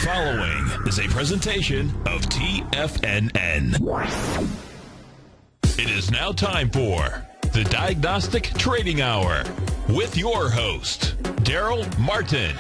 following is a presentation of TFNN. It is now time for the Diagnostic Trading Hour with your host, Darrell Martin.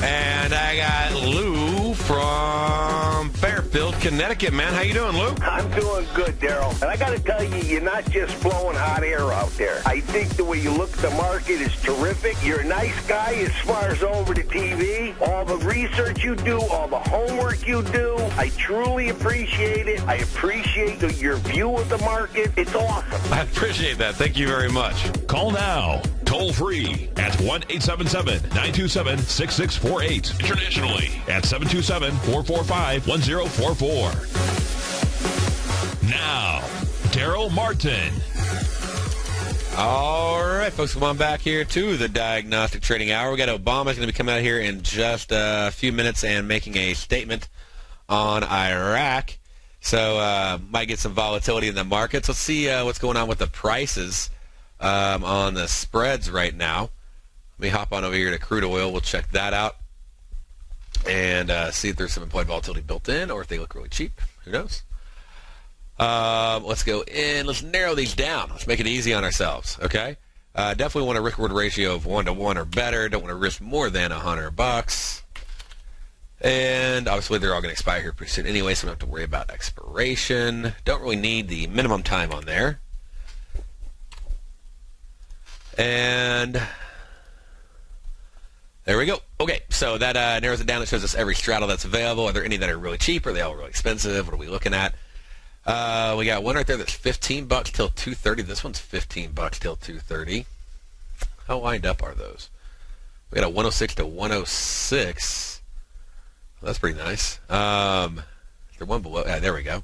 And I got Lou from Fairfield, Connecticut, man. How you doing, Lou? I'm doing good, Darrell. And I got to tell you, you're not just blowing hot air out there. I think the way you look at the market is terrific. You're a nice guy as far as over the TV. All the research you do, all the homework you do, I truly appreciate it. I appreciate your view of the market. It's awesome. I appreciate that. Thank you very much. Call now, toll free at 1-877-927-6648. Internationally at 727-445-1044. Now, Darrell Martin. All right, folks, come on back here to the Diagnostic Trading Hour. We got Obama's going to be coming out here in just a few minutes and making a statement on Iraq. So might get some volatility in the markets. Let's see what's going on with the prices on the spreads right now. Let me hop on over here to crude oil. We'll check that out and see if there's some implied volatility built in or if they look really cheap. Who knows? Let's go in. Let's narrow these down. Let's make it easy on ourselves, okay? Definitely want a risk-reward ratio of 1-to-1 or better. Don't want to risk more than $100. And obviously they're all going to expire here pretty soon anyway, so we don't have to worry about expiration. Don't really need the minimum time on there. And there we go. Okay, so that narrows it down. It shows us every straddle that's available. Are there any that are really cheap? Are they all really expensive? What are we looking at? We got one right there that's $15 till 230. This one's $15 till 230. How lined up are those? We got a 106 to 106. Well, that's pretty nice. Is there one below? Yeah, there we go.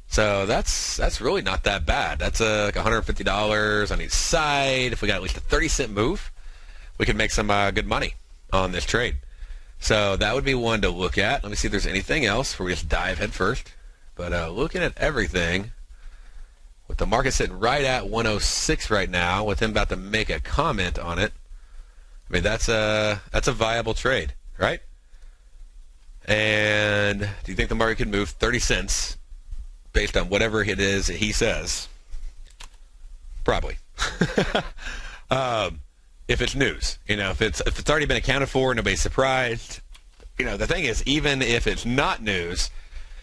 So that's really not that bad. That's like $150 on each side. If we got at least a 30-cent move, we could make some good money on this trade. So that would be one to look at. Let me see if there's anything else before we just dive head first. But looking at everything, with the market sitting right at 106 right now, with him about to make a comment on it, I mean, that's a viable trade, right? And do you think the market could move 30 cents based on whatever it is that he says? Probably. If it's news, if it's already been accounted for, nobody's surprised. The thing is, even if it's not news,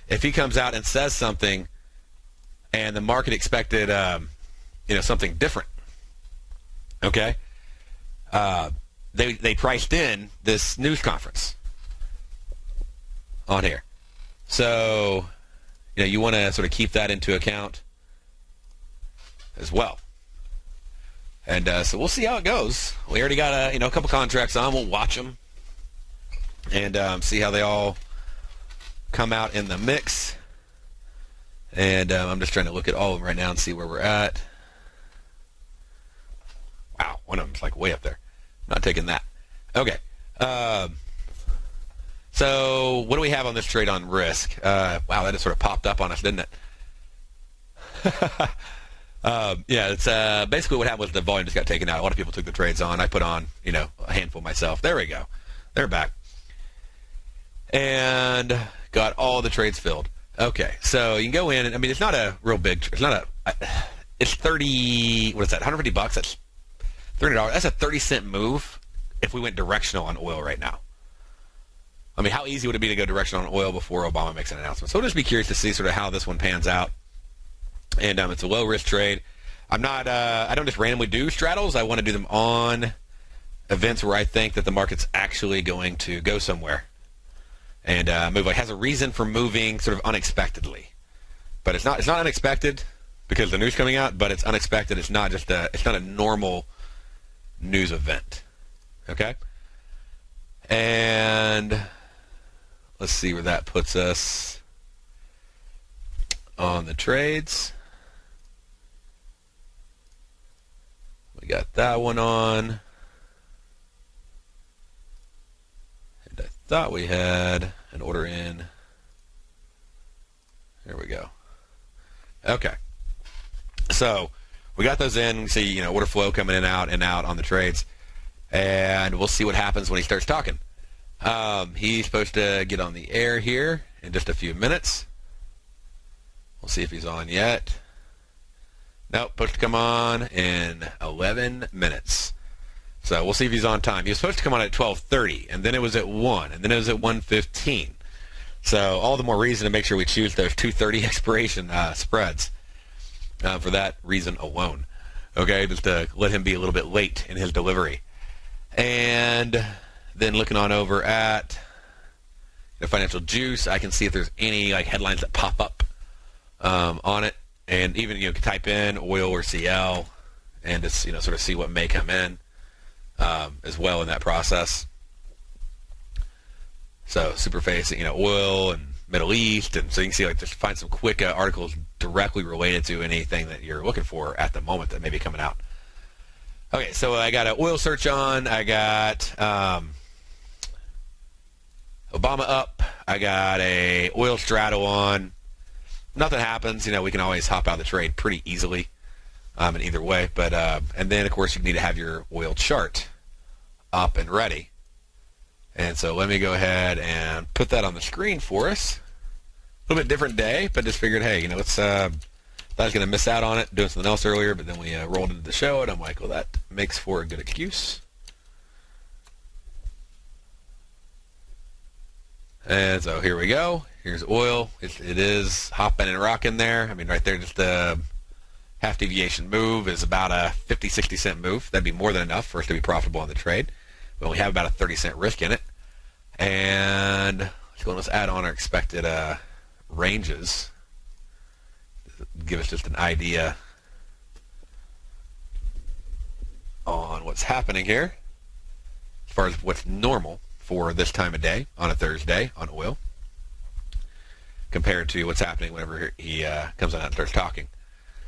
if he comes out and says something, and the market expected, something different, okay? They priced in this news conference on here, so you want to sort of keep that into account as well. And so we'll see how it goes. We already got a couple contracts on. We'll watch them and see how they all come out in the mix. And I'm just trying to look at all of them right now and see where we're at. Wow, one of them's like way up there. Not taking that. Okay. So what do we have on this trade on risk? Wow, that just sort of popped up on us, didn't it? Yeah, it's basically what happened was the volume just got taken out. A lot of people took the trades on. I put on, a handful myself. There we go. They're back. And got all the trades filled. Okay, so you can go in, and I mean, it's not a real big, it's 30, what is that, $150? That's $30. That's a 30-cent move if we went directional on oil right now. I mean, how easy would it be to go directional on oil before Obama makes an announcement? So we'll just be curious to see sort of how this one pans out. And it's a low-risk trade. I don't just randomly do straddles. I want to do them on events where I think that the market's actually going to go somewhere and move. It has a reason for moving sort of unexpectedly. But it's not unexpected because the news coming out, but it's unexpected. It's not a normal news event. Okay? And let's see where that puts us on the trades. We got that one on. And I thought we had an order in. There we go. Okay. So we got those in. See, order flow coming in and out on the trades. And we'll see what happens when he starts talking. He's supposed to get on the air here in just a few minutes. We'll see if he's on yet. Nope, supposed to come on in 11 minutes. So we'll see if he's on time. He was supposed to come on at 12:30, and then it was at 1, and then it was at 1:15. So all the more reason to make sure we choose those 2:30 expiration spreads for that reason alone. Okay, just to let him be a little bit late in his delivery. And then looking on over at the Financial Juice, I can see if there's any headlines that pop up on it, and even type in oil or CL, and just sort of see what may come in as well in that process. So super facing oil and Middle East, and so you can see just find some quick articles directly related to anything that you're looking for at the moment that may be coming out. Okay, so I got an oil search on. I got Obama up. I got a oil straddle on. Nothing happens. We can always hop out of the trade pretty easily in either way. But and then, of course, you need to have your oil chart up and ready. And so let me go ahead and put that on the screen for us. A little bit different day, but just figured, hey, let's I was going to miss out on it doing something else earlier, but then we rolled into the show, and I'm like, well, that makes for a good excuse. And so here we go. Here's oil. It is hopping and rocking there. I mean, right there, just the half deviation move is about a 50, 60 cent move. That'd be more than enough for us to be profitable on the trade. But we have about a 30-cent risk in it. And let's go and let's add on our expected ranges. Give us just an idea on what's happening here as far as what's normal for this time of day on a Thursday on oil compared to what's happening whenever he comes on out and starts talking.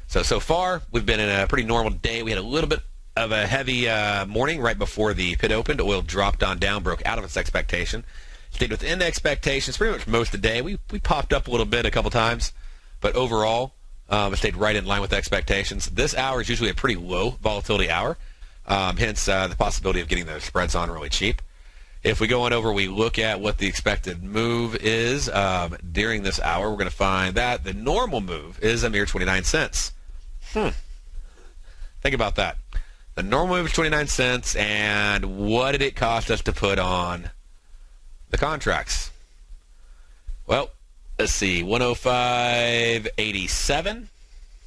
So far, we've been in a pretty normal day. We had a little bit of a heavy morning right before the pit opened. Oil dropped on down, broke out of its expectation, stayed within the expectations pretty much most of the day. We popped up a little bit a couple times, but overall, it stayed right in line with expectations. This hour is usually a pretty low volatility hour, hence the possibility of getting those spreads on really cheap. If we go on over, we look at what the expected move is during this hour, we're going to find that the normal move is a mere 29 cents. Think about that. The normal move is 29 cents, and what did it cost us to put on the contracts? Well, let's see, 105.87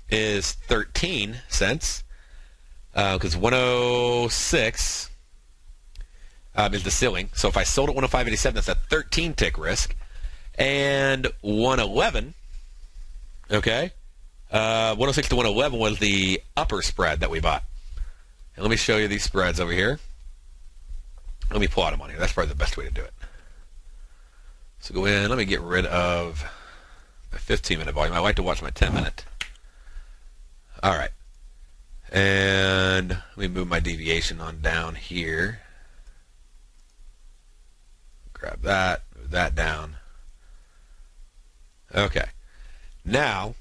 is 13 cents, because 106 is the ceiling. So if I sold at 105.87, that's a 13 tick risk. And 111, okay, 106 to 111 was the upper spread that we bought. And let me show you these spreads over here. Let me plot them on here. That's probably the best way to do it. So go in. Let me get rid of my 15-minute volume. I like to watch my 10-minute. All right. And let me move my deviation on down here. Grab that. Move that down. Okay. Now,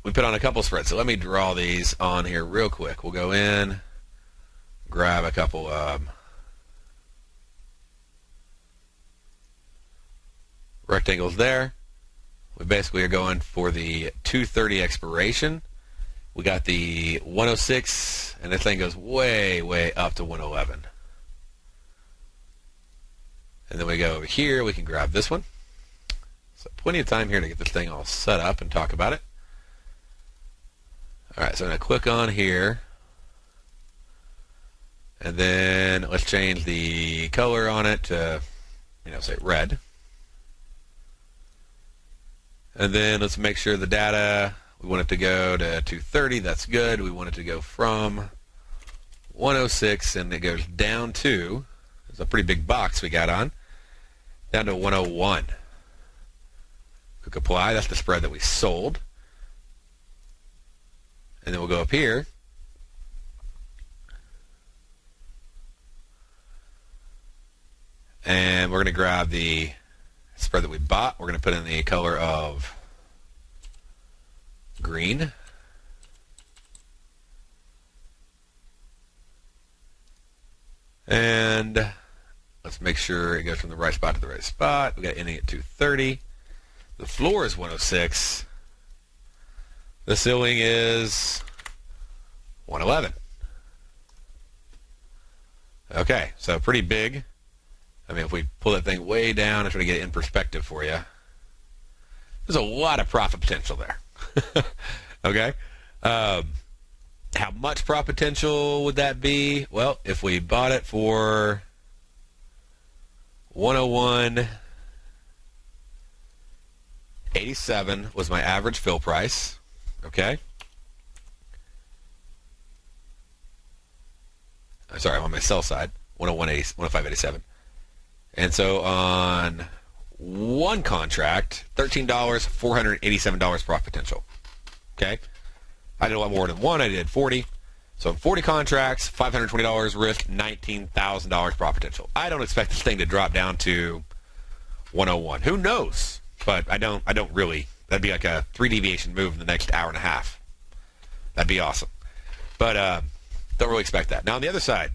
we put on a couple spreads. So let me draw these on here real quick. We'll go in, grab a couple rectangles there. We basically are going for the 230 expiration. We got the 106, and this thing goes way, way up to 111. And then we go over here. We can grab this one. So plenty of time here to get this thing all set up and talk about it. All right, so I'm going to click on here. And then let's change the color on it to, say red. And then let's make sure the data, we want it to go to 230. That's good. We want it to go from 106, and it goes down to, it's a pretty big box we got on, down to 101. Click apply. That's the spread that we sold. And then we'll go up here. And we're going to grab the spread that we bought. We're going to put in the color of green. And let's Let's make sure it goes from the right spot to the right spot. We got ending at 230. The floor is 106. The ceiling is 111. Okay, so pretty big. I mean, if we pull that thing way down and try to get it in perspective for you, there's a lot of profit potential there. Okay? How much profit potential would that be? Well, if we bought it for 101.87 was my average fill price. Okay? Sorry, I'm on my sell side. 105.87. And so on one contract, $13, $487 profit potential. Okay? I did a lot more than one. I did 40. So in 40 contracts, $520 risk, $19,000 profit potential. I don't expect this thing to drop down to 101. Who knows? But I don't really. That'd be like a 3 deviation move in the next hour and a half. That'd be awesome. But don't really expect that. Now on the other side,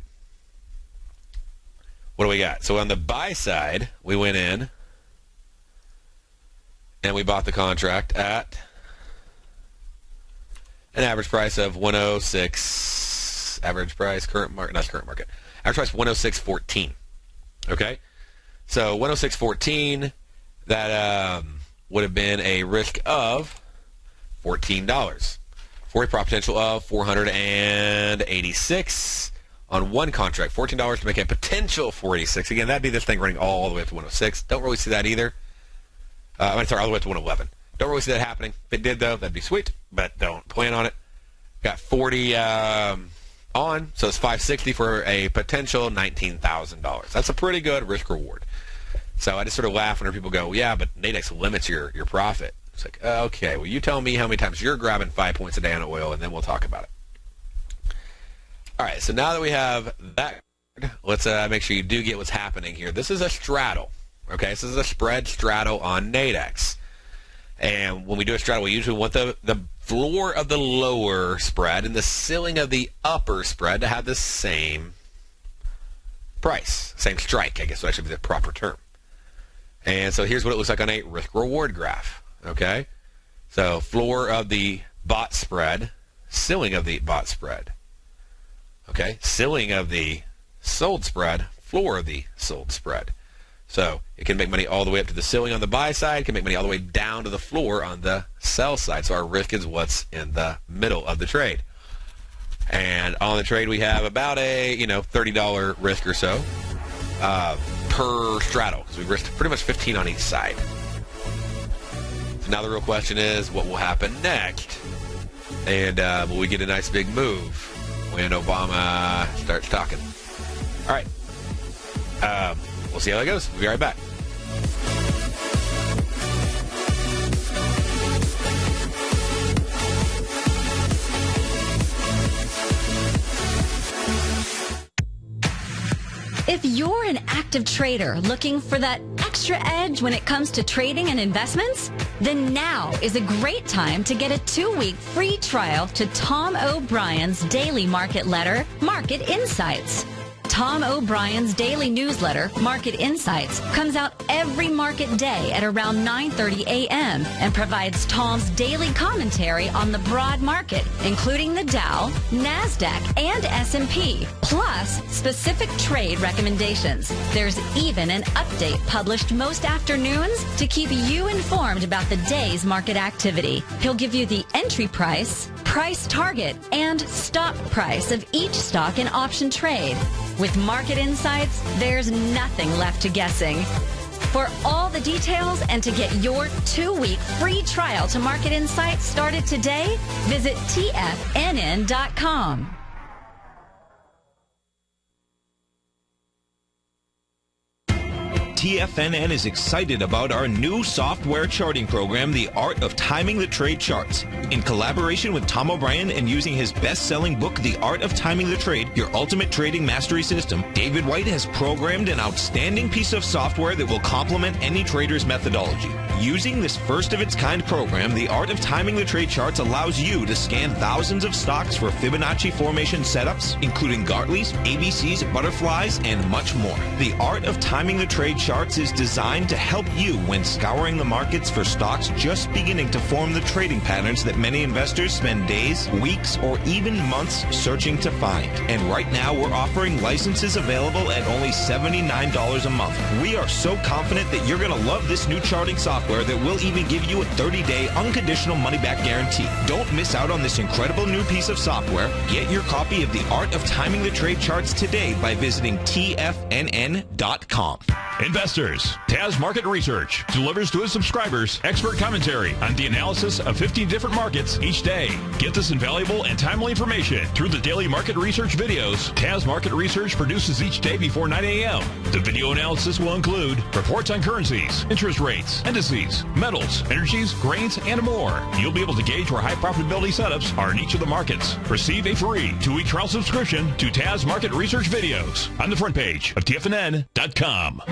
what do we got? So on the buy side, we went in and we bought the contract at an average price of 106. Average price, current market, not current market. Average price 106.14. Okay? So 106.14, that would have been a risk of $14. 40 profit potential of 486 on one contract. $14 to make a potential 486. Again, that'd be this thing running all the way up to 106. Don't really see that either. I'm sorry, all the way up to 111. Don't really see that happening. If it did, though, that'd be sweet, but don't plan on it. Got 40 on, so it's 560 for a potential $19,000. That's a pretty good risk reward. So I just sort of laugh whenever people go, yeah, but Nadex limits your profit. It's like, okay, well, you tell me how many times you're grabbing 5 points a day on oil, and then we'll talk about it. All right, so now that we have that, let's make sure you do get what's happening here. This is a straddle, okay? This is a spread straddle on Nadex. And when we do a straddle, we usually want the floor of the lower spread and the ceiling of the upper spread to have the same price, same strike, I guess would actually be the proper term. And so here's what it looks like on a risk-reward graph, okay? So floor of the bought spread, ceiling of the bought spread, okay? Ceiling of the sold spread, floor of the sold spread. So it can make money all the way up to the ceiling on the buy side. It can make money all the way down to the floor on the sell side. So our risk is what's in the middle of the trade. And on the trade, we have about a $30 risk or so per straddle, because we risked pretty much 15 on each side. So now the real question is, what will happen next? And will we get a nice big move when Obama starts talking? All right. We'll see how that goes. We'll be right back. If you're an active trader looking for that extra edge when it comes to trading and investments, then now is a great time to get a 2-week free trial to Tom O'Brien's daily market letter, Market Insights. Tom O'Brien's daily newsletter, Market Insights, comes out every market day at around 9:30 a.m. and provides Tom's daily commentary on the broad market, including the Dow, NASDAQ, and S&P, plus specific trade recommendations. There's even an update published most afternoons to keep you informed about the day's market activity. He'll give you the entry price, price target, and stop price of each stock in option trade. With Market Insights, there's nothing left to guessing. For all the details and to get your 2-week free trial to Market Insights started today, visit TFNN.com. TFNN is excited about our new software charting program, The Art of Timing the Trade Charts. In collaboration with Tom O'Brien and using his best-selling book, The Art of Timing the Trade, Your Ultimate Trading Mastery System, David White has programmed an outstanding piece of software that will complement any trader's methodology. Using this first-of-its-kind program, The Art of Timing the Trade Charts allows you to scan thousands of stocks for Fibonacci formation setups, including Gartleys, ABCs, butterflies, and much more. The Art of Timing the Trade Charts is designed to help you when scouring the markets for stocks just beginning to form the trading patterns that many investors spend days, weeks, or even months searching to find. And right now, we're offering licenses available at only $79 a month. We are so confident that you're going to love this new charting software that will even give you a 30-day unconditional money-back guarantee. Don't miss out on this incredible new piece of software. Get your copy of The Art of Timing the Trade Charts today by visiting TFNN.com. Investors, Taz Market Research delivers to its subscribers expert commentary on the analysis of 15 different markets each day. Get this invaluable and timely information through the daily market research videos Taz Market Research produces each day before 9 a.m. The video analysis will include reports on currencies, interest rates, indices, metals, energies, grains, and more. You'll be able to gauge where high profitability setups are in each of the markets. Receive a free 2-week trial subscription to Taz Market Research videos on the front page of TFNN.com.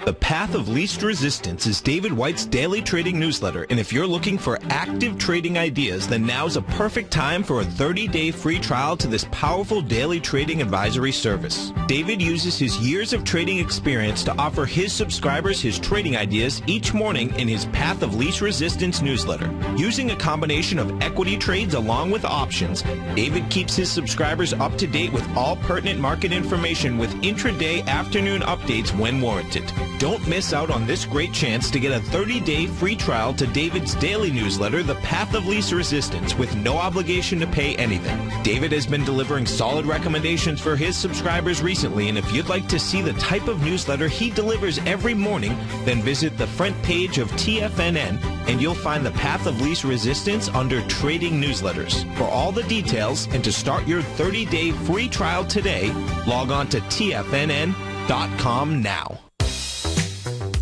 The Path of Least Resistance is David White's daily trading newsletter, and if you're looking for active trading ideas, then now's a perfect time for a 30-day free trial to this powerful daily trading advisory service. David uses his years of trading experience to offer his subscribers his trading ideas each morning in his Path of Least Resistance newsletter. Using a combination of equity trades along with options, David keeps his subscribers up to date with all pertinent market information with intraday afternoon updates when warranted. Don't miss out on this great chance to get a 30-day free trial to David's daily newsletter, The Path of Least Resistance, with no obligation to pay anything. David has been delivering solid recommendations for his subscribers recently, and if you'd like to see the type of newsletter he delivers every morning, then visit the front page of TFNN, and you'll find The Path of Least Resistance under Trading Newsletters. For all the details and to start your 30-day free trial today, log on to TFNN.com now.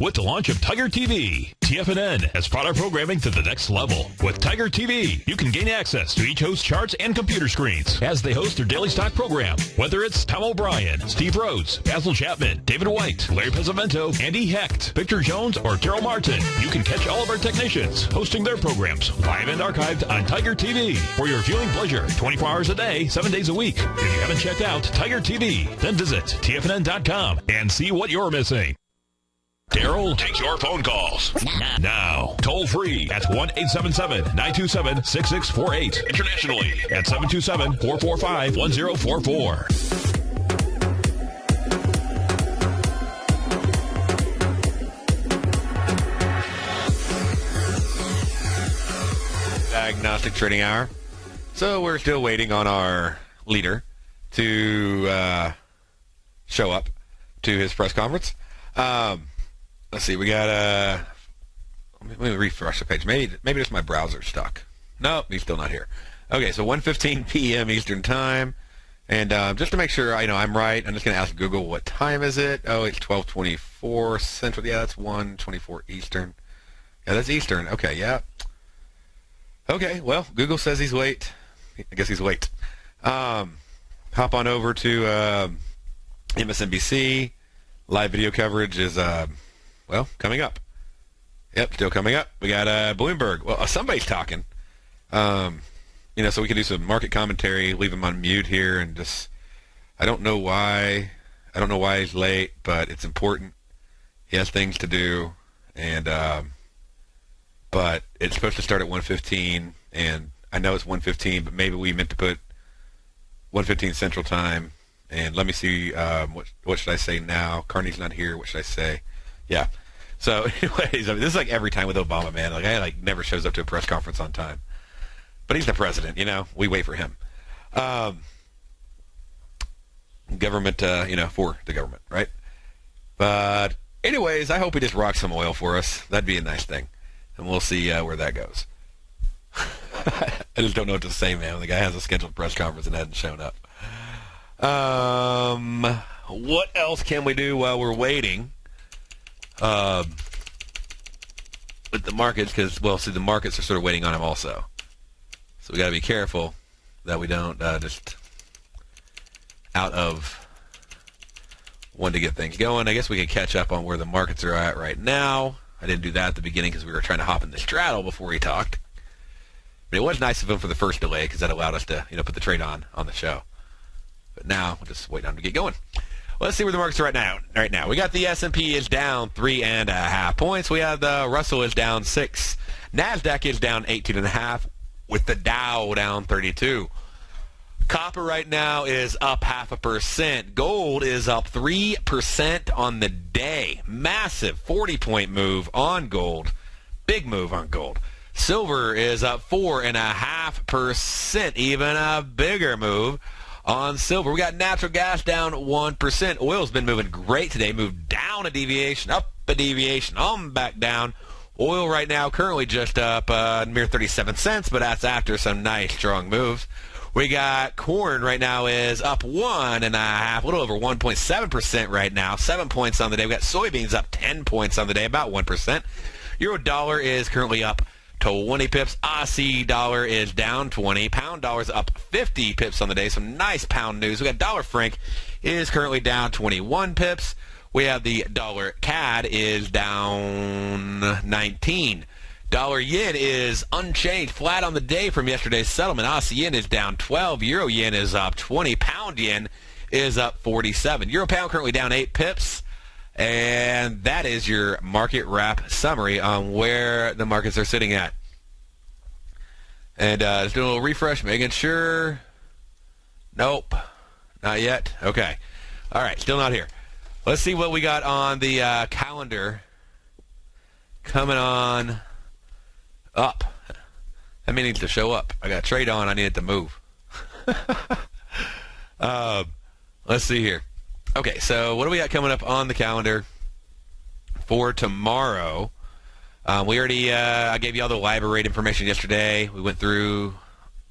With the launch of Tiger TV, TFNN has brought our programming to the next level. With Tiger TV, you can gain access to each host's charts and computer screens as they host their daily stock program. Whether it's Tom O'Brien, Steve Rhodes, Basil Chapman, David White, Larry Pesavento, Andy Hecht, Victor Jones, or Darrell Martin, you can catch all of our technicians hosting their programs live and archived on Tiger TV for your viewing pleasure 24 hours a day, 7 days a week. If you haven't checked out Tiger TV, then visit TFNN.com and see what you're missing. Darrell takes your phone calls now. Toll free at 1-877-927-6648. Internationally at 727-445-1044. Diagnostic Trading Hour. So we're still waiting on our leader to show up to his press conference. Let's see, we got let me refresh the page. Maybe it's my browser stuck. No, he's still not here. Okay, so 1:15 p.m. Eastern Time. And just to make sure I'm right, I'm just going to ask Google, what time is it? Oh, it's 12:24 Central. Yeah, that's 1:24 Eastern. Yeah, that's Eastern. Okay, yeah. Okay, well, Google says he's late. I guess he's late. Hop on over to MSNBC. Live video coverage is, coming up. Yep, still coming up. We got Bloomberg. Well, somebody's talking. So we can do some market commentary, leave him on mute here, and just, I don't know why he's late, but it's important. He has things to do, and but it's supposed to start at 1:15, and I know it's 1:15, but maybe we meant to put 1:15 Central Time. And let me see, what should I say now? Carney's not here. What should I say? Yeah. So, anyways, this is like every time with Obama, man. Like, I never shows up to a press conference on time. But he's the president, We wait for him. Government, for the government, right? But, anyways, I hope he just rocks some oil for us. That'd be a nice thing. And we'll see where that goes. I just don't know what to say, man. The guy has a scheduled press conference and hasn't shown up. What else can we do while we're waiting? with the markets because, well, see, the markets are sort of waiting on him also. So we got to be careful that we don't just out of one to get things going. I guess we could catch up on where the markets are at right now. I didn't do that at the beginning because we were trying to hop in the straddle before he talked. But it was nice of him for the first delay because that allowed us to, put the trade on the show. But now we'll just wait on him to get going. Well, let's see where the markets are right now. Right now, we got the S&P is down 3.5 points. We have the Russell is down 6. Nasdaq is down 18.5, with the Dow down 32. Copper right now is up 0.5%. Gold is up 3% on the day. Massive 40-point move on gold. Big move on gold. Silver is up 4.5%. Even a bigger move on silver. We got natural gas down 1%. Oil's been moving great today. Moved down a deviation, up a deviation, on back down. Oil right now currently just up mere 37 cents, but that's after some nice strong moves. We got corn right now is up 1.5, a little over 1.7% right now, 7 points on the day. We got soybeans up 10 points on the day, about 1%. Euro dollar is currently up 20 pips. Aussie dollar is down 20. Pound dollar is up 50 pips on the day. Some nice pound news. We got dollar franc is currently down 21 pips. We have the dollar CAD is down 19. Dollar yen is unchanged, flat on the day from yesterday's settlement. Aussie yen is down 12. Euro yen is up 20. Pound yen is up 47. Euro pound currently down 8 pips. And that is your market wrap summary on where the markets are sitting at. And just doing a little refresh, making sure. Nope, not yet. Okay. All right, still not here. Let's see what we got on the calendar coming on up. That means to show up. I got a trade on. I need it to move. Let's see here. Okay, so what do we got coming up on the calendar for tomorrow? We already, I gave you all the LIBOR rate information yesterday. We went through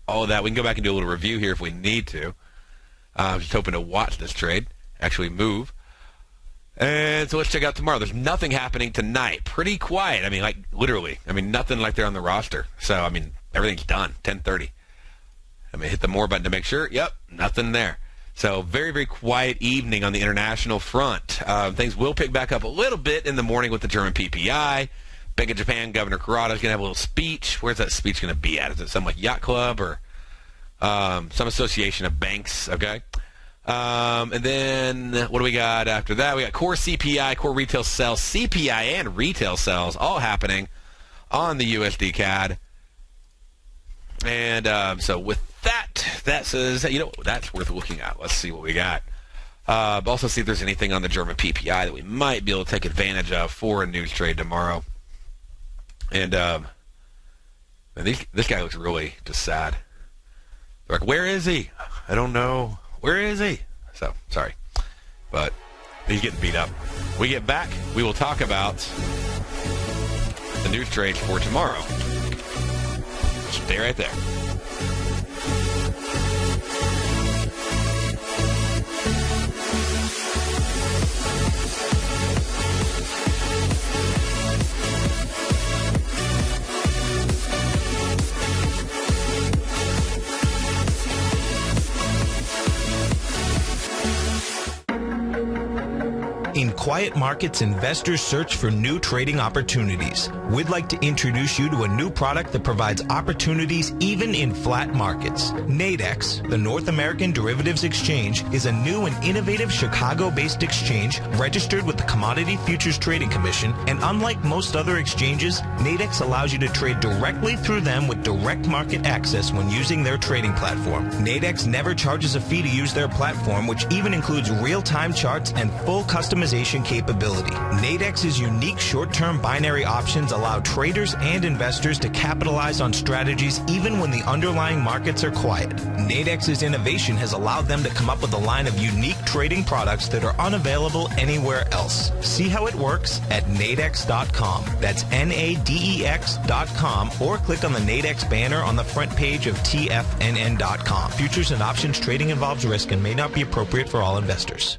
all of that. We can go back and do a little review here if we need to. I'm just hoping to watch this trade actually move. And so let's check out tomorrow. There's nothing happening tonight. Pretty quiet. I mean, like, literally. I mean, nothing like they're on the roster. So, I mean, everything's done. 10:30. I'm going to hit the more button to make sure. Yep, nothing there. So, very, very quiet evening on the international front. Things will pick back up a little bit in the morning with the German PPI. Bank of Japan Governor Kurata is going to have a little speech. Where's that speech going to be at? Is it some like yacht club or some association of banks? Okay. And then what do we got after that? We got core CPI, core retail sales, CPI, and retail sales all happening on the USD CAD. And so with that says, that's worth looking at. Let's see what we got. Also see if there's anything on the German PPI that we might be able to take advantage of for a news trade tomorrow. And this guy looks really just sad. They're like, where is he? I don't know. Where is he? So, sorry. But he's getting beat up. When we get back, we will talk about the news trades for tomorrow. Stay right there. In quiet markets, investors search for new trading opportunities. We'd like to introduce you to a new product that provides opportunities even in flat markets. Nadex, the North American Derivatives Exchange, is a new and innovative Chicago-based exchange registered with the Commodity Futures Trading Commission, and unlike most other exchanges, Nadex allows you to trade directly through them with direct market access when using their trading platform. Nadex never charges a fee to use their platform, which even includes real-time charts and full customization capability. Nadex's unique short-term binary options allow traders and investors to capitalize on strategies even when the underlying markets are quiet. Nadex's innovation has allowed them to come up with a line of unique trading products that are unavailable anywhere else. See how it works at nadex.com. That's Nadex.com, or click on the Nadex banner on the front page of TFNN.com. Futures and options trading involves risk and may not be appropriate for all investors.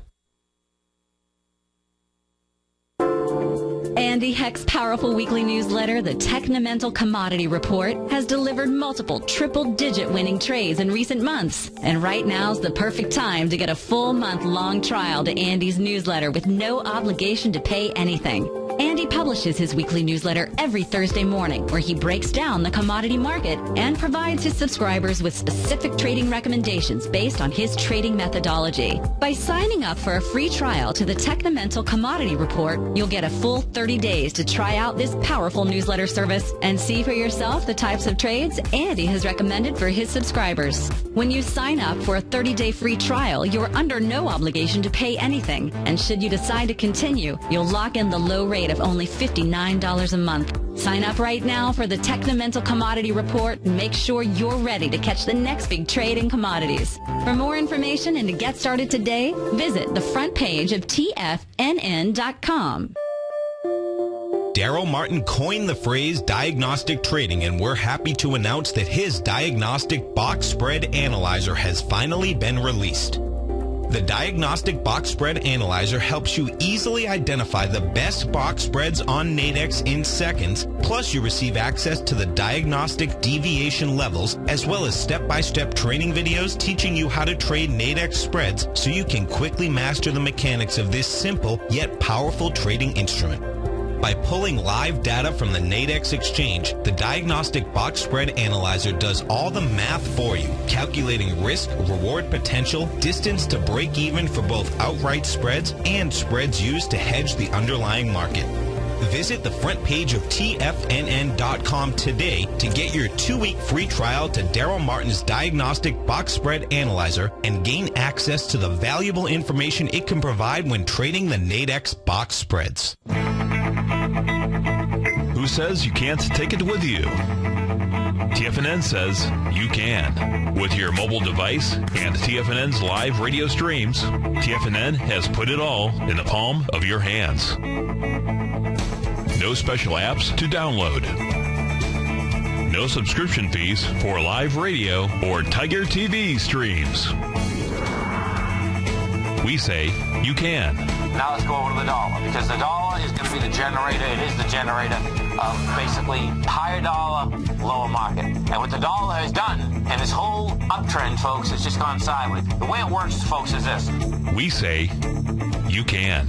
Andy Heck's powerful weekly newsletter, the Technomental Commodity Report, has delivered multiple triple-digit winning trades in recent months. And right now's the perfect time to get a full month-long trial to Andy's newsletter with no obligation to pay anything. Andy publishes his weekly newsletter every Thursday morning, where he breaks down the commodity market and provides his subscribers with specific trading recommendations based on his trading methodology. By signing up for a free trial to the Technomental Commodity Report, you'll get a full 30 days to try out this powerful newsletter service and see for yourself the types of trades Andy has recommended for his subscribers. When you sign up for a 30-day free trial, you're under no obligation to pay anything. And should you decide to continue, you'll lock in the low rate of only $59 a month. Sign up right now for the Technomental Commodity Report and make sure you're ready to catch the next big trade in commodities. For more information and to get started today, visit the front page of TFNN.com. Darrell Martin coined the phrase diagnostic trading, and we're happy to announce that his Diagnostic Box Spread Analyzer has finally been released. The Diagnostic Box Spread Analyzer helps you easily identify the best box spreads on Nadex in seconds, plus you receive access to the diagnostic deviation levels, as well as step-by-step training videos teaching you how to trade Nadex spreads so you can quickly master the mechanics of this simple yet powerful trading instrument. By pulling live data from the Nadex exchange, the Diagnostic Box Spread Analyzer does all the math for you, calculating risk, reward potential, distance to break even for both outright spreads and spreads used to hedge the underlying market. Visit the front page of TFNN.com today to get your 2-week free trial to Darrell Martin's Diagnostic Box Spread Analyzer and gain access to the valuable information it can provide when trading the Nadex box spreads. Who says you can't take it with you? TFNN says you can. With your mobile device and TFNN's live radio streams, TFNN has put it all in the palm of your hands. No special apps to download. No subscription fees for live radio or Tiger TV streams. We say you can. Now let's go over to the dollar, because the dollar is going to be the generator. It is the generator of basically higher dollar, lower market. And what the dollar has done, and this whole uptrend, folks, has just gone sideways. The way it works, folks, is this. We say you can.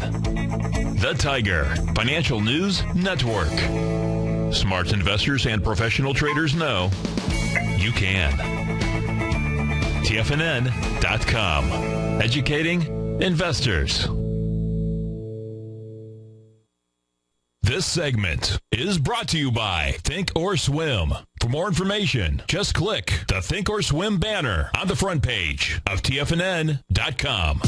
The Tiger Financial News Network. Smart investors and professional traders know you can. TFNN.com. Educating investors. This segment is brought to you by Think or Swim. For more information, just click the Think or Swim banner on the front page of TFNN.com.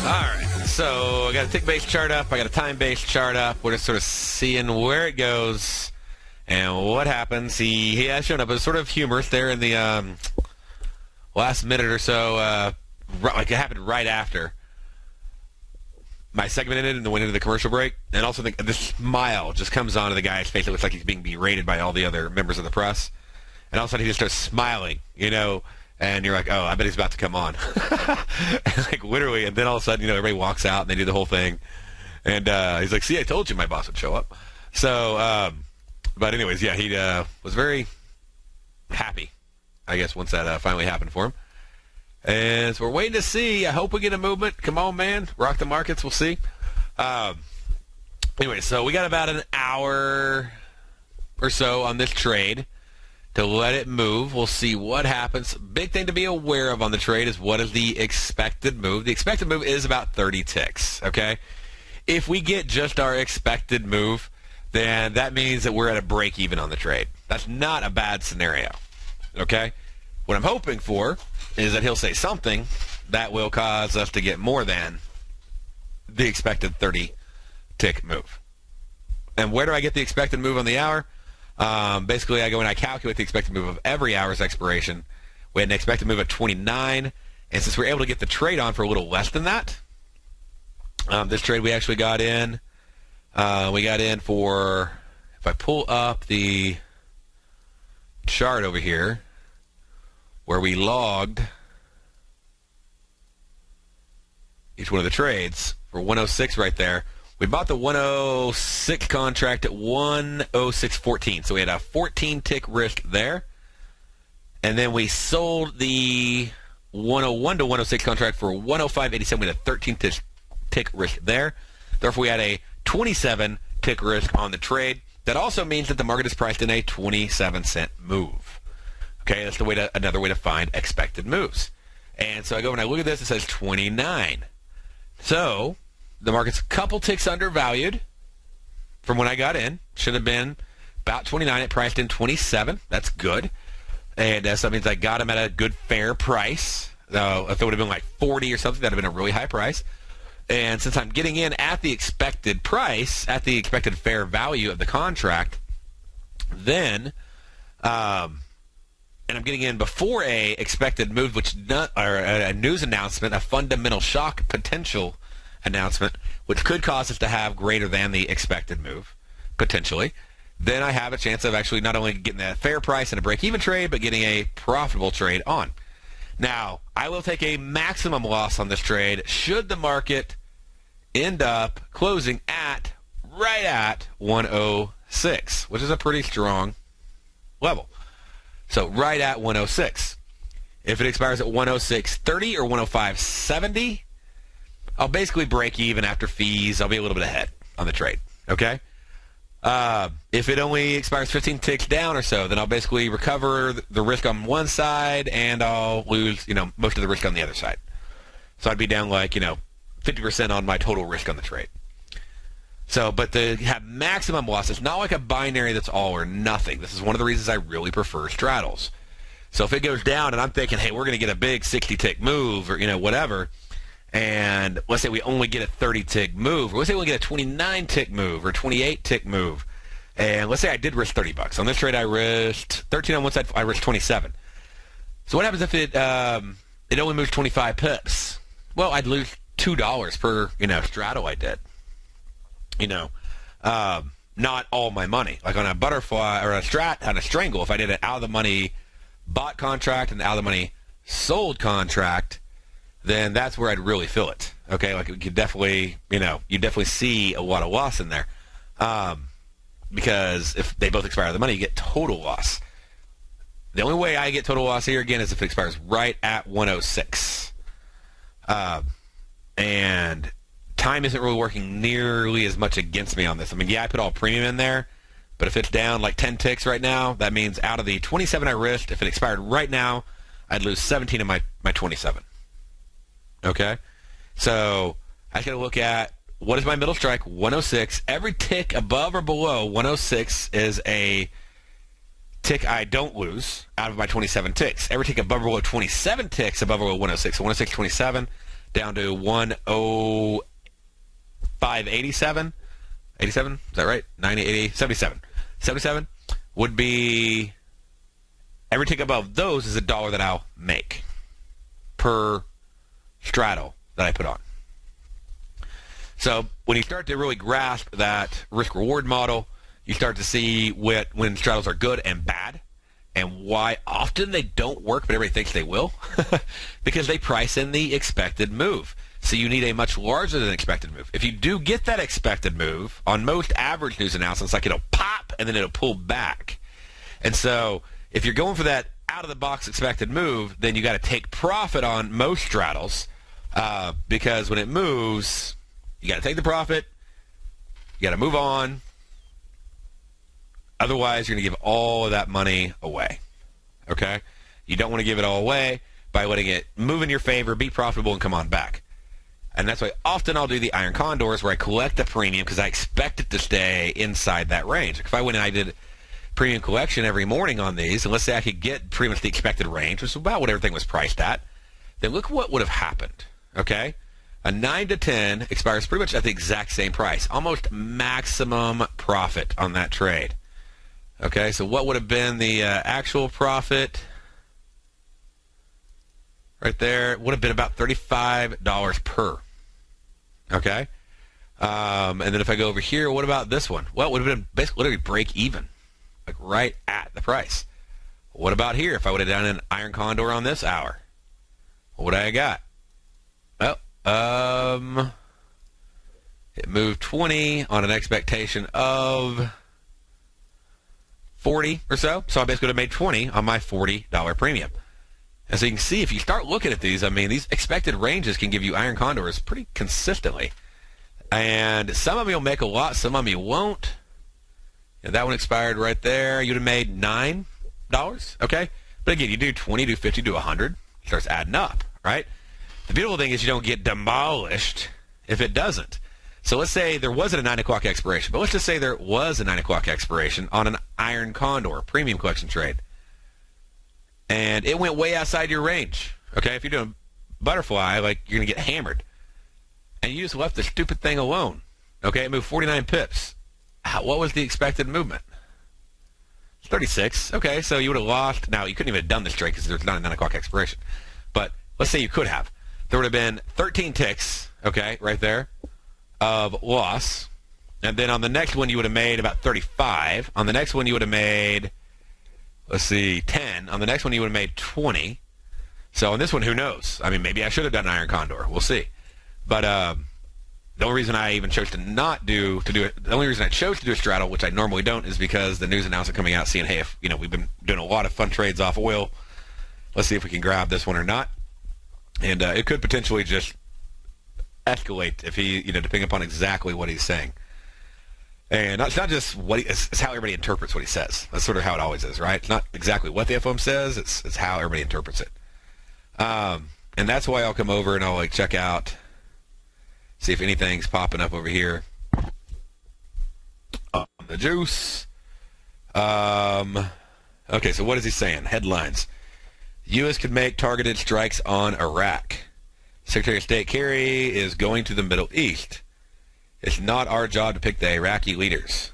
All right, so I got a tick-based chart up. I got a time-based chart up. We're just sort of seeing where it goes and what happens. He has shown up as sort of humorous there in the last minute or so, like it happened right after my segment ended and then went into the commercial break. And also the smile just comes onto the guy's face. It looks like he's being berated by all the other members of the press. And all of a sudden he just starts smiling, you know, and you're like, oh, I bet he's about to come on. Like literally, and then all of a sudden, you know, everybody walks out and they do the whole thing. And he's like, see, I told you my boss would show up. So, but anyways, yeah, he was very happy, I guess, once that finally happened for him. And so we're waiting to see. I hope we get a movement. Come on, man. Rock the markets. We'll see. Anyway, so we got about an hour or so on this trade to let it move. We'll see what happens. Big thing to be aware of on the trade is what is the expected move. The expected move is about 30 ticks, okay? If we get just our expected move, then that means that we're at a break even on the trade. That's not a bad scenario. Okay? What I'm hoping for is that he'll say something that will cause us to get more than the expected 30-tick move. And where do I get the expected move on the hour? Basically, I go and I calculate the expected move of every hour's expiration. We had an expected move at 29, and since we're able to get the trade on for a little less than that, this trade we actually got in. We got in for, if I pull up the chart over here, where we logged each one of the trades for 106 right there. We bought the 106 contract at 106.14, so we had a 14-tick risk there. And then we sold the 101 to 106 contract for 105.87. We had a 13-tick risk there. Therefore, we had a 27-tick risk on the trade. That also means that the market is priced in a 27-cent move. Okay, that's another way to find expected moves. And so I go and I look at this, it says 29. So the market's a couple ticks undervalued from when I got in. Should have been about 29. It priced in 27. That's good. And so that means I got them at a good, fair price. If it would have been like 40 or something, that would have been a really high price. And since I'm getting in at the expected price, at the expected fair value of the contract, then, and I'm getting in before a expected move, or a news announcement, a fundamental shock potential announcement, which could cause us to have greater than the expected move, potentially, then I have a chance of actually not only getting that fair price and a break-even trade, but getting a profitable trade on. Now, I will take a maximum loss on this trade should the market end up closing right at 106, which is a pretty strong level. So right at 106. If it expires at 106.30 or 105.70, I'll basically break even after fees. I'll be a little bit ahead on the trade. Okay? If it only expires 15 ticks down or so, then I'll basically recover the risk on one side and I'll lose, most of the risk on the other side. So I'd be down 50% on my total risk on the trade. So, but to have maximum loss, it's not like a binary that's all or nothing. This is one of the reasons I really prefer straddles. So if it goes down and I'm thinking, hey, we're going to get a big 60-tick move or, whatever, and let's say we only get a 30-tick move, or let's say we only get a 29-tick move or 28-tick move, and let's say I did risk $30. On this trade, I risked 13 on one side, I risked 27. So what happens if it only moves 25 pips? Well, I'd lose $2 per, straddle I did. Not all my money. Like on a butterfly or a strangle, if I did an out of the money bought contract and out of the money sold contract, then that's where I'd really feel it. Okay, like you definitely, you definitely see a lot of loss in there, because if they both expire out of the money, you get total loss. The only way I get total loss here again is if it expires right at 106, and time isn't really working nearly as much against me on this. I mean, yeah, I put all premium in there, but if it's down like 10 ticks right now, that means out of the 27 I risked, if it expired right now, I'd lose 17 of my 27. Okay? So I got to look at what is my middle strike, 106. Every tick above or below 106 is a tick I don't lose out of my 27 ticks. Every tick above or below 27 ticks above or below 106. So 106, 27 down to 105.87. 87? Is that right? 90, 80, 77. 77 would be every tick above those is $1 that I'll make per straddle that I put on. So when you start to really grasp that risk-reward model, you start to see when straddles are good and bad, and why often they don't work, but everybody thinks they will, because they price in the expected move. So you need a much larger than expected move. If you do get that expected move, on most average news announcements, like it'll pop and then it'll pull back. And so if you're going for that out-of-the-box expected move, then you got to take profit on most straddles, because when it moves, you got to take the profit, you got to move on. Otherwise, you're going to give all of that money away. Okay? You don't want to give it all away by letting it move in your favor, be profitable, and come on back. And that's why often I'll do the iron condors where I collect the premium because I expect it to stay inside that range. If I went and I did premium collection every morning on these, and let's say I could get pretty much the expected range, which is about what everything was priced at, then look what would have happened. Okay? A 9 to 10 expires pretty much at the exact same price. Almost maximum profit on that trade. Okay, so what would have been the actual profit? Right there, it would have been about $35 per. Okay? And then if I go over here, what about this one? Well, it would have been basically literally break even. Like right at the price. What about here? If I would have done an iron condor on this hour, what would I have got? Well, It moved 20 on an expectation of 40 or so. So I basically would have made 20 on my $40 premium. And so you can see, if you start looking at these, I mean, these expected ranges can give you iron condors pretty consistently. And some of them you'll make a lot, some of them you won't. And that one expired right there. You'd have made $9, okay? But again, you do 20, do 50, do 100. It starts adding up, right? The beautiful thing is you don't get demolished if it doesn't. So let's say there wasn't a 9 o'clock expiration, but let's just say there was a 9 o'clock expiration on an iron condor premium collection trade. And it went way outside your range, okay? If you're doing butterfly, like, you're going to get hammered. And you just left the stupid thing alone, okay? It moved 49 pips. What was the expected movement? 36. Okay, so you would have lost. Now, you couldn't even have done this trade because there's not a 9 o'clock expiration. But let's say you could have. There would have been 13 ticks, okay, right there, of loss. And then on the next one, you would have made about 35. On the next one, you would have made, let's see, 10. On the next one, you would have made 20. So on this one, who knows? I mean, maybe I should have done an iron condor. We'll see. But the only reason I even chose to the only reason I chose to do a straddle, which I normally don't, is because the news announcement coming out saying, hey, if, we've been doing a lot of fun trades off oil. Let's see if we can grab this one or not. And it could potentially just escalate if he, depending upon exactly what he's saying. And it's not just what it's how everybody interprets what he says. That's sort of how it always is, right? It's not exactly what the FOM says. It's how everybody interprets it. And that's why I'll come over and I'll check out, see if anything's popping up over here on the juice. Okay, so what is he saying? Headlines. U.S. could make targeted strikes on Iraq. Secretary of State Kerry is going to the Middle East. It's not our job to pick the Iraqi leaders.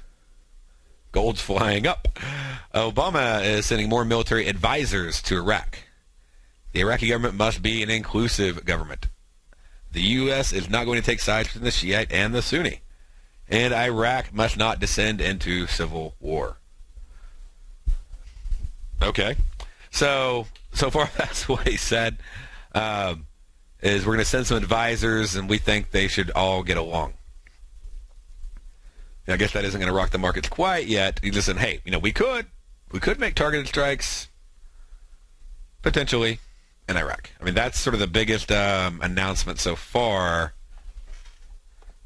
Gold's flying up. Obama is sending more military advisors to Iraq. The Iraqi government must be an inclusive government. The U.S. is not going to take sides between the Shiite and the Sunni. And Iraq must not descend into civil war. Okay. So far that's what he said. Is we're going to send some advisors, and we think they should all get along. I guess that isn't going to rock the markets quite yet. He just said, hey, we could make targeted strikes, potentially, in Iraq. I mean, that's sort of the biggest announcement so far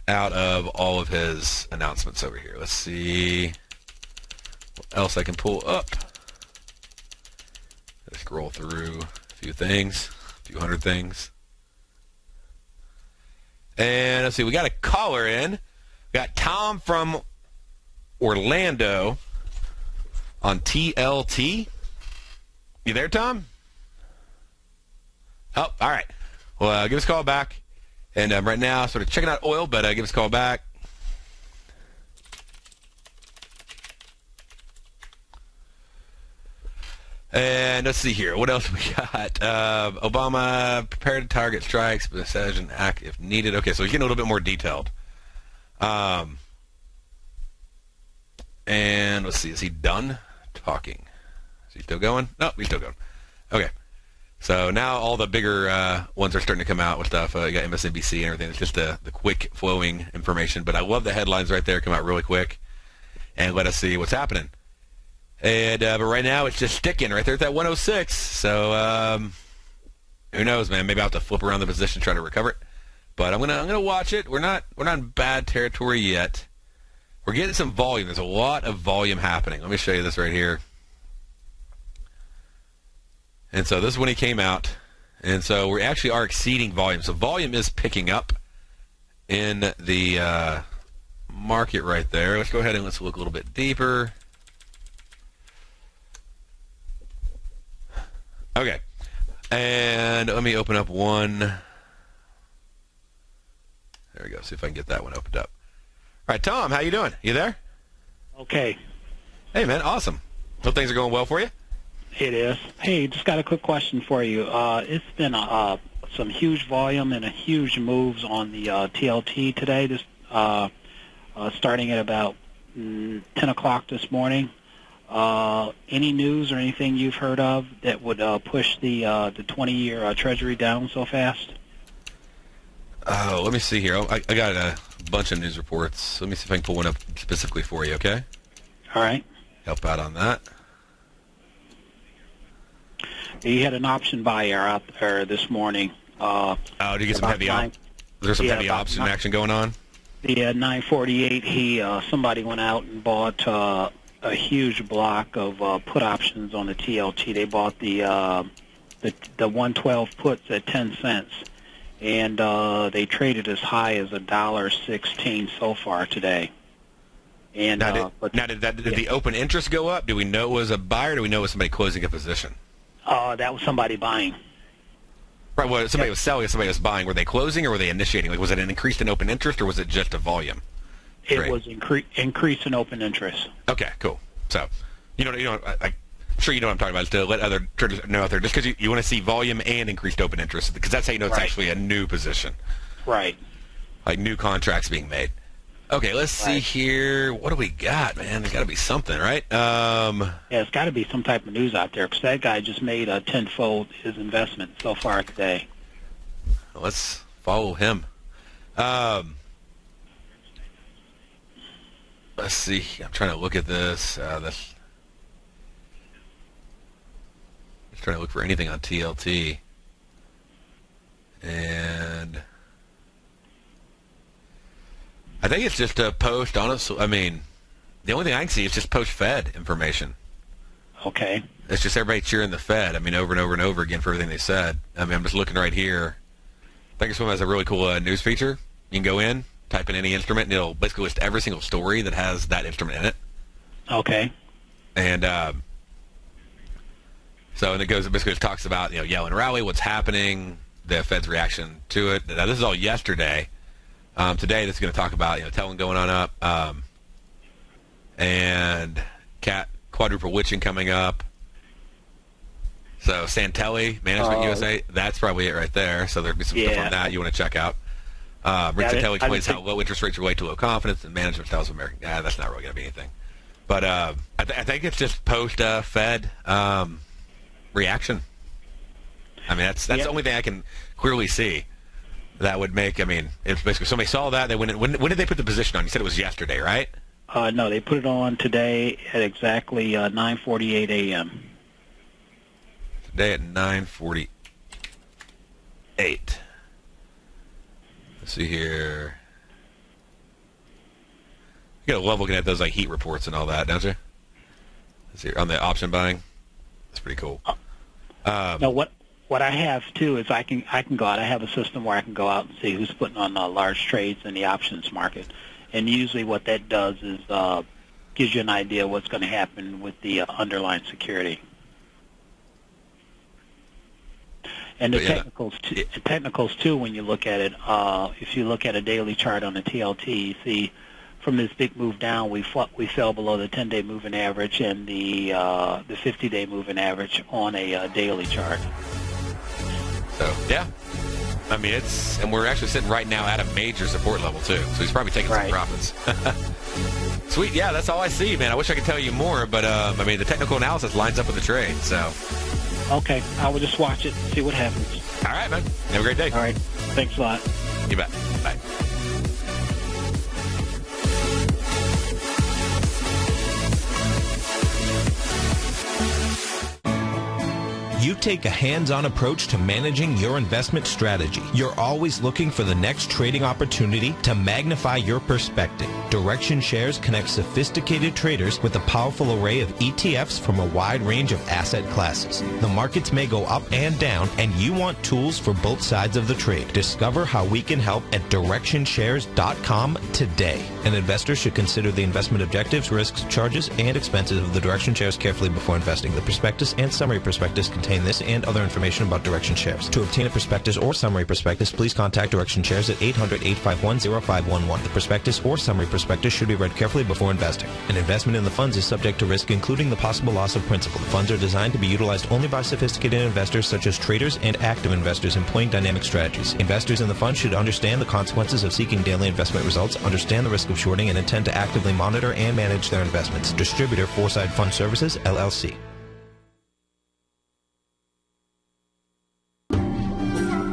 out of all of his announcements over here. Let's see what else I can pull up. Let's scroll through a few things, a few hundred things. And let's see, we got a caller in. We got Tom from Orlando on TLT. You there, Tom? Oh, all right. Well, give us a call back. And right now, sort of checking out oil, but give us a call back. And let's see here. What else we got? Obama prepared to target strikes, but decision act if needed. Okay, so he's getting a little bit more detailed. And let's see. Is he done talking? Is he still going? No, he's still going. Okay. So now all the bigger ones are starting to come out with stuff. You got MSNBC and everything. It's just the quick flowing information. But I love the headlines right there. Come out really quick. And let us see what's happening. And but right now it's just sticking right there at that 106. So who knows, man? Maybe I'll have to flip around the position, try to recover it. But I'm gonna watch it. We're not in bad territory yet. We're getting some volume. There's a lot of volume happening. Let me show you this right here. And so this is when he came out. And so we actually are exceeding volume. So volume is picking up in the market right there. Let's go ahead and let's look a little bit deeper. Okay. And let me open up one. There we go. See if I can get that one opened up. All right, Tom, how you doing? You there? Okay. Hey, man, awesome. Hope things are going well for you. It is. Hey, just got a quick question for you. It's been some huge volume and a huge moves on the TLT today, just starting at about 10 o'clock this morning. Any news or anything you've heard of that would push the 20-year Treasury down so fast? Oh, let me see here. I got a bunch of news reports. Let me see if I can pull one up specifically for you, okay? All right. Help out on that. You had an option buyer out there this morning. Oh, did you get some heavy There's some heavy option action going on? Yeah, 948. Somebody went out and bought a huge block of put options on the TLT. They bought the 112 puts at 10 cents, and they traded as high as $1.16 so far today. And now, did the open interest go up? Do we know it was a buyer? Or do we know it was somebody closing a position? That was somebody buying. Right. Well, somebody was selling, somebody was buying. Were they closing or were they initiating? Like, was it an increase in open interest or was it just a volume? It was increase in open interest. Okay, cool. So, I'm sure you know what I'm talking about. Is to let other traders know out there, just because you want to see volume and increased open interest, because that's how you know it's actually a new position. Right. Like new contracts being made. Okay, let's see here. What do we got, man? There's got to be something, right? Yeah, it's got to be some type of news out there, because that guy just made a tenfold his investment so far today. Let's follow him. Let's see. I'm trying to look at this. Just trying to look for anything on TLT. And I think it's just a post, honestly. I mean, the only thing I can see is just post-Fed information. Okay. It's just everybody cheering the Fed, over and over and over again for everything they said. I'm just looking right here. Thinkorswim has a really cool news feature. You can go in, type in any instrument, and it'll basically list every single story that has that instrument in it. Okay. And and it basically talks about, Yellen rally, what's happening, the Fed's reaction to it. Now, this is all yesterday. Today, this is going to talk about, Tellen going on up, and quadruple witching coming up. So Santelli, Management USA, that's probably it right there. So there'll be some stuff on that you want to check out. Rick Santelli explains how low interest rates relate to low confidence, and management styles of American. That's not really going to be anything. But I think it's just post-Fed reaction. That's the only thing I can clearly see. That would make, if basically somebody saw that, when did they put the position on? You said it was yesterday, right? No, they put it on today at exactly 9:48 a.m. Today at 9:48. Let's see here. You gotta love looking at those heat reports and all that, don't you? Let's see, on the option buying. That's pretty cool. No, what I have too is I can go out. I have a system where I can go out and see who's putting on large trades in the options market, and usually what that does is gives you an idea what's going to happen with the underlying security. And the technicals too. When you look at it, if you look at a daily chart on the TLT, you see from this big move down, we fell below the 10-day moving average and the 50-day moving average on a daily chart. So, yeah. And we're actually sitting right now at a major support level, too. So he's probably taking some profits. Sweet. Yeah, that's all I see, man. I wish I could tell you more, but, the technical analysis lines up with the trade, so. Okay. I will just watch it and see what happens. All right, man. Have a great day. All right. Thanks a lot. You bet. Bye. You take a hands-on approach to managing your investment strategy. You're always looking for the next trading opportunity to magnify your perspective. Direction Shares connects sophisticated traders with a powerful array of ETFs from a wide range of asset classes. The markets may go up and down, and you want tools for both sides of the trade. Discover how we can help at DirectionShares.com today. An investor should consider the investment objectives, risks, charges, and expenses of the Direction Shares carefully before investing. The prospectus and summary prospectus contain this and other information about Direction Shares. To obtain a prospectus or summary prospectus, please contact Direction Shares at 800-851-0511. The prospectus or summary prospectus should be read carefully before investing. An investment in the funds is subject to risk, including the possible loss of principal. The funds are designed to be utilized only by sophisticated investors such as traders and active investors employing dynamic strategies. Investors in the fund should understand the consequences of seeking daily investment results, understand the risk of shorting, and intend to actively monitor and manage their investments. Distributor, Foreside Fund Services, LLC.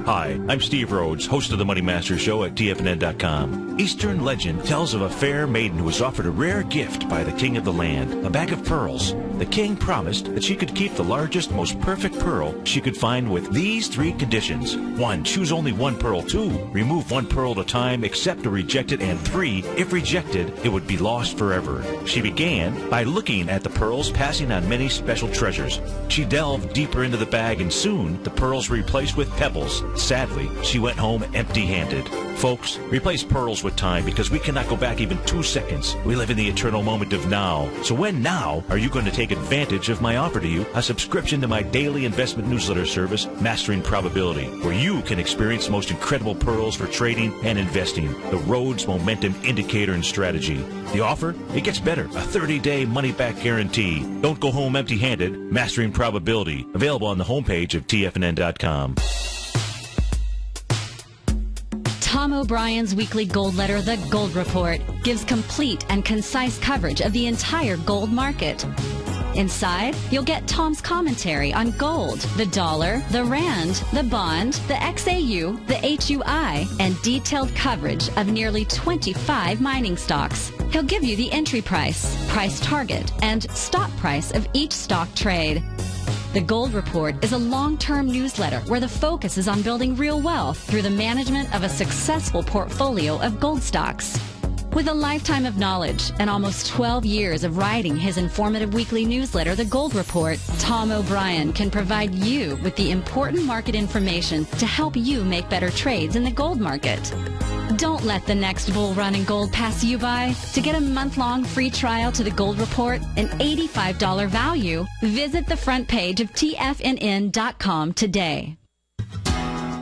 Hi, I'm Steve Rhodes, host of the Money Master Show at TFNN.com. Eastern legend tells of a fair maiden who was offered a rare gift by the king of the land, a bag of pearls. The king promised that she could keep the largest, most perfect pearl she could find with these 3 conditions. 1, choose only 1 pearl. 2, remove 1 pearl at a time, accept or reject it. And 3, if rejected, it would be lost forever. She began by looking at the pearls, passing on many special treasures. She delved deeper into the bag, and soon the pearls were replaced with pebbles. Sadly, she went home empty-handed. Folks, replace pearls with time, because we cannot go back even 2 seconds. We live in the eternal moment of now. So when now are you going to take advantage of my offer to you, a subscription to my daily investment newsletter service, Mastering Probability, where you can experience the most incredible pearls for trading and investing, the Rhodes Momentum Indicator and Strategy. The offer? It gets better. A 30-day money-back guarantee. Don't go home empty-handed. Mastering Probability. Available on the homepage of TFNN.com. Tom O'Brien's weekly gold letter, The Gold Report, gives complete and concise coverage of the entire gold market. Inside, you'll get Tom's commentary on gold, the dollar, the rand, the bond, the XAU, the HUI, and detailed coverage of nearly 25 mining stocks. He'll give you the entry price, price target, and stop price of each stock trade. The Gold Report is a long-term newsletter where the focus is on building real wealth through the management of a successful portfolio of gold stocks. With a lifetime of knowledge and almost 12 years of writing his informative weekly newsletter, The Gold Report, Tom O'Brien can provide you with the important market information to help you make better trades in the gold market. Don't let the next bull run in gold pass you by. To get a month-long free trial to The Gold Report, an $85 value, visit the front page of TFNN.com today.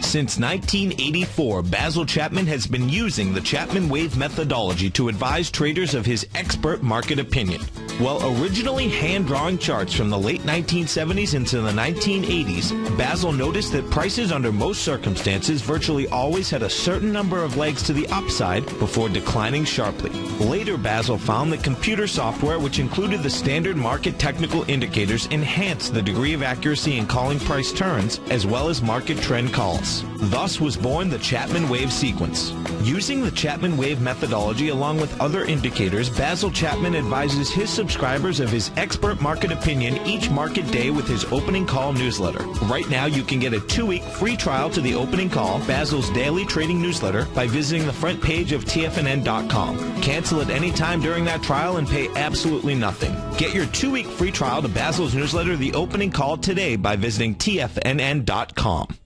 Since 1984, Basil Chapman has been using the Chapman Wave methodology to advise traders of his expert market opinion. While originally hand-drawing charts from the late 1970s into the 1980s, Basil noticed that prices under most circumstances virtually always had a certain number of legs to the upside before declining sharply. Later, Basil found that computer software, which included the standard market technical indicators, enhanced the degree of accuracy in calling price turns as well as market trend calls. Thus was born the Chapman Wave sequence. Using the Chapman Wave methodology along with other indicators, Basil Chapman advises his subscribers of his expert market opinion each market day with his opening call newsletter. Right now, you can get a 2-week free trial to the opening call, Basil's daily trading newsletter, by visiting the front page of TFNN.com. Cancel at any time during that trial and pay absolutely nothing. Get your 2-week free trial to Basil's newsletter, The Opening Call, today by visiting TFNN.com.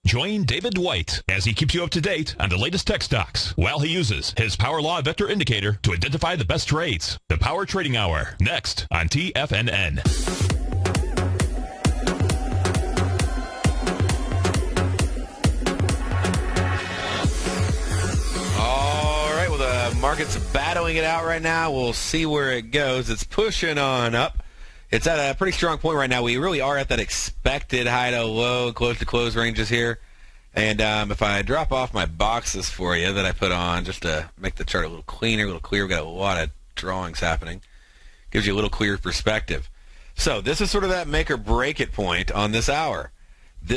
Join David White as he keeps you up to date on the latest tech stocks while he uses his Power Law Vector Indicator to identify the best trades. The Power Trading Hour, next on TFNN. All right, well, the market's battling it out right now. We'll see where it goes. It's pushing on up. It's at a pretty strong point right now. We really are at that expected high to low, close to close ranges here. And if I drop off my boxes for you that I put on just to make the chart a little cleaner, a little clearer, we've got a lot of drawings happening. Gives you a little clearer perspective. So this is sort of that make or break it point on this hour.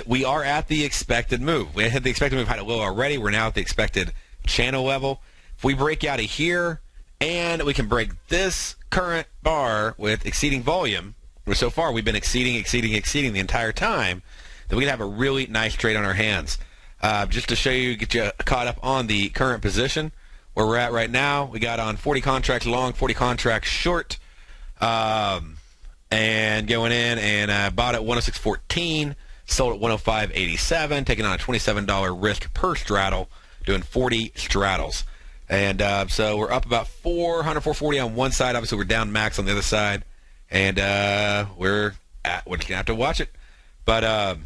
We are at the expected move. We had the expected move high to low already. We're now at the expected channel level. If we break out of here and we can break this current bar with exceeding volume, which so far we've been exceeding the entire time, then we can have a really nice trade on our hands. Just to show you, get you caught up on the current position where we're at right now. We got on 40 contracts long, 40 contracts short, and going in and bought at 106.14, sold at 105.87, taking on a $27 risk per straddle, doing 40 straddles. And so we're up about 440 on one side. Obviously, we're down max on the other side. And we're just going to have to watch it. But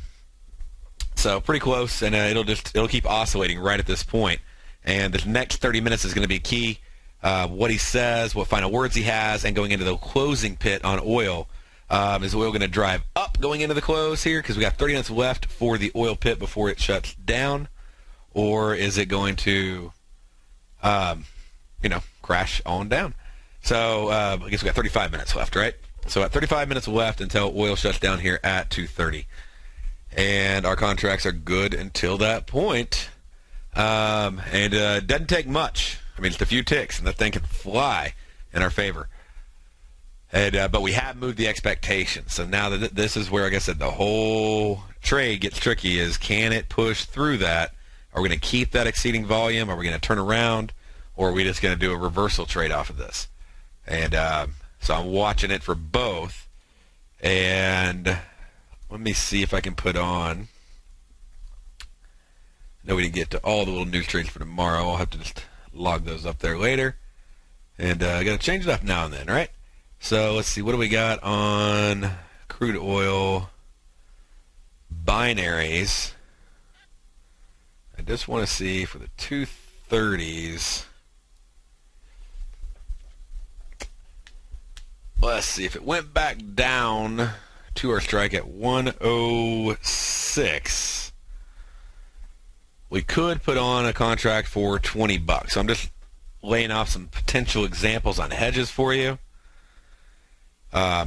so pretty close, and it'll keep oscillating right at this point. And the next 30 minutes is going to be key. What he says, what final words he has, and going into the closing pit on oil. Is oil going to drive up going into the close here? Because we got 30 minutes left for the oil pit before it shuts down. Or is it going to crash on down? So I guess we got 35 minutes left, right? So at 35 minutes left until oil shuts down here at 2:30. And our contracts are good until that point. And it doesn't take much. I mean, just a few ticks, and the thing can fly in our favor. And but we have moved the expectations. So now that this is where, like I said, the whole trade gets tricky is, can it push through that? Are we going to keep that exceeding volume? Are we going to turn around? Or are we just going to do a reversal trade off of this? And so I'm watching it for both. And let me see if I can put on. I know we didn't get to all the little news trades for tomorrow. I'll have to just log those up there later. And I got to change it up now and then, right? So let's see, what do we got on crude oil binaries? I just want to see for the 230s. Let's see, if it went back down to our strike at 106, we could put on a contract for $20. So I'm just laying off some potential examples on hedges for you.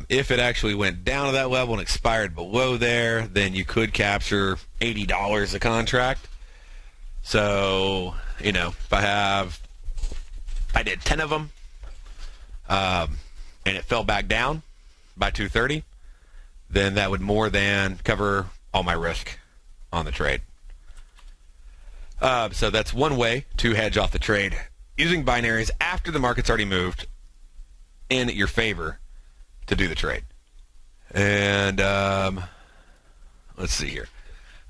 If it actually went down to that level and expired below there, then you could capture $80 a contract. So, you know, if I did 10 of them, and it fell back down by 230, then that would more than cover all my risk on the trade. So that's one way to hedge off the trade, using binaries after the market's already moved in your favor to do the trade. And let's see here.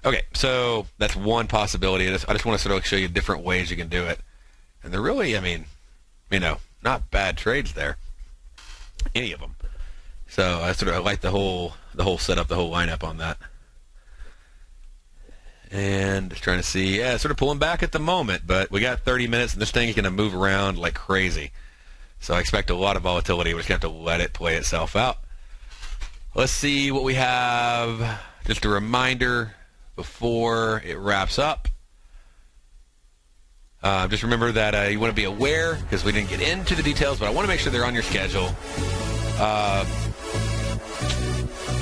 Okay, so that's one possibility. I just want to sort of show you different ways you can do it. And they're really, I mean, you know, not bad trades there, any of them. So I like the whole setup, the whole lineup on that. And just trying to see, yeah, sort of pulling back at the moment, but we got 30 minutes, and this thing is going to move around like crazy. So I expect a lot of volatility. We're just going to have to let it play itself out. Let's see what we have. Just a reminder before it wraps up. Just remember that you want to be aware, because we didn't get into the details, but I want to make sure they're on your schedule.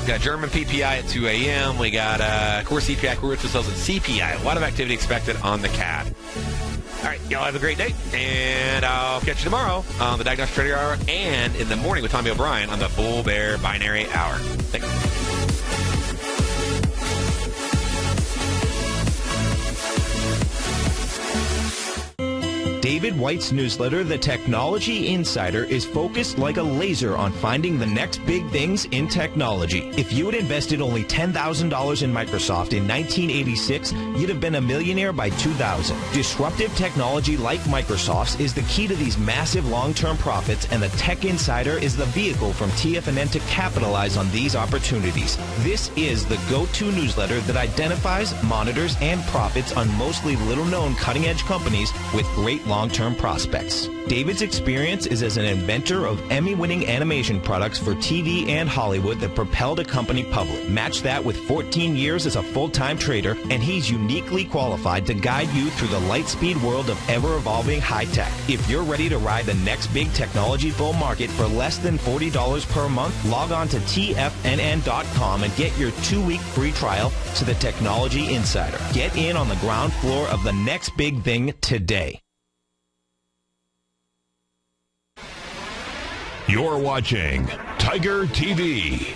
Got German PPI at 2 a.m. We got core CPI, core retail sales, and CPI. A lot of activity expected on the CAD. All right, y'all have a great day, and I'll catch you tomorrow on the Diagnostic Trading Hour and in the morning with Tommy O'Brien on the Bull Bear Binary Hour. Thanks. David White's newsletter, The Technology Insider, is focused like a laser on finding the next big things in technology. If you had invested only $10,000 in Microsoft in 1986, you'd have been a millionaire by 2000. Disruptive technology like Microsoft's is the key to these massive long-term profits, and the Tech Insider is the vehicle from TFNN to capitalize on these opportunities. This is the go-to newsletter that identifies, monitors, and profits on mostly little-known cutting-edge companies with great long-term prospects. David's experience is as an inventor of Emmy-winning animation products for TV and Hollywood that propelled a company public. Match that with 14 years as a full-time trader, and he's uniquely qualified to guide you through the light-speed world of ever-evolving high-tech. If you're ready to ride the next big technology bull market for less than $40 per month, log on to TFNN.com and get your 2-week free trial to the Technology Insider. Get in on the ground floor of the next big thing today. You're watching Tiger TV.